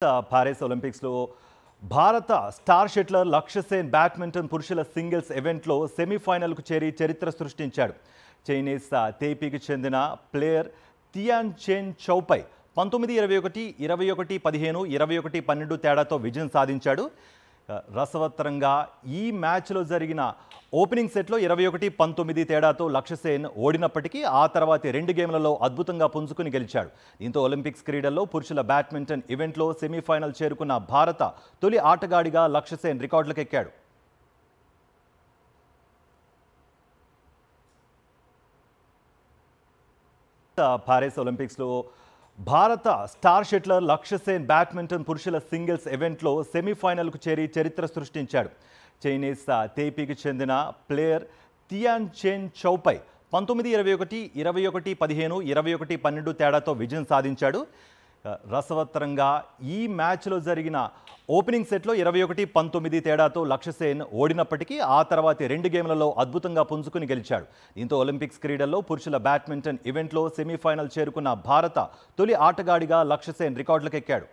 Paris ఒలింపిక్స్లో భారత star shuttler లక్ష్య సేన్ బ్యాడ్మింటన్ పురుషుల సింగిల్స్ ఈవెంట్లో సెమీఫైనల్కు చేరి చరిత్ర సృష్టించాడు. చైనీస్ తేపీకి చెందిన ప్లేయర్ తియాన్ చెన్ చౌపై 19-21, 21-15, 21-12 తేడాతో విజయం సాధించాడు. రసవత్తరంగా ఈ మ్యాచ్లో జరిగిన ఓపెనింగ్ సెట్లో 21-19 తేడాతో లక్ష్య సేన్ ఓడినప్పటికీ ఆ తర్వాతి 2 గేమ్లలో అద్భుతంగా పుంజుకుని గెలిచాడు. దీంతో ఒలింపిక్స్ క్రీడల్లో పురుషుల బ్యాడ్మింటన్ ఈవెంట్లో సెమీఫైనల్ చేరుకున్న భారత తొలి ఆటగాడిగా లక్ష్య సేన్ రికార్డులకెక్కాడు. పారిస్ ఒలింపిక్స్లో భారత స్టార్ షట్లర్ లక్ష్య సేన్ బ్యాడ్మింటన్ పురుషుల సింగిల్స్ ఈవెంట్లో సెమీఫైనల్కు చేరి చరిత్ర సృష్టించాడు. చైనీస్ తేపీకి చెందిన ప్లేయర్ తియాన్ చెన్ చౌపై 19-21, 21-15, 21-12 తేడాతో విజయం సాధించాడు. రసవత్తరంగా ఈ మ్యాచ్లో జరిగిన ఓపెనింగ్ సెట్లో 21-19 తేడాతో లక్ష్య సేన్ ఓడినప్పటికీ ఆ తర్వాతి 2 గేమ్లలో అద్భుతంగా పుంజుకుని గెలిచాడు. దీంతో ఒలింపిక్స్ క్రీడల్లో పురుషుల బ్యాడ్మింటన్ ఈవెంట్లో సెమీఫైనల్ చేరుకున్న భారత తొలి ఆటగాడిగా లక్ష్య సేన్ రికార్డులకెక్కాడు.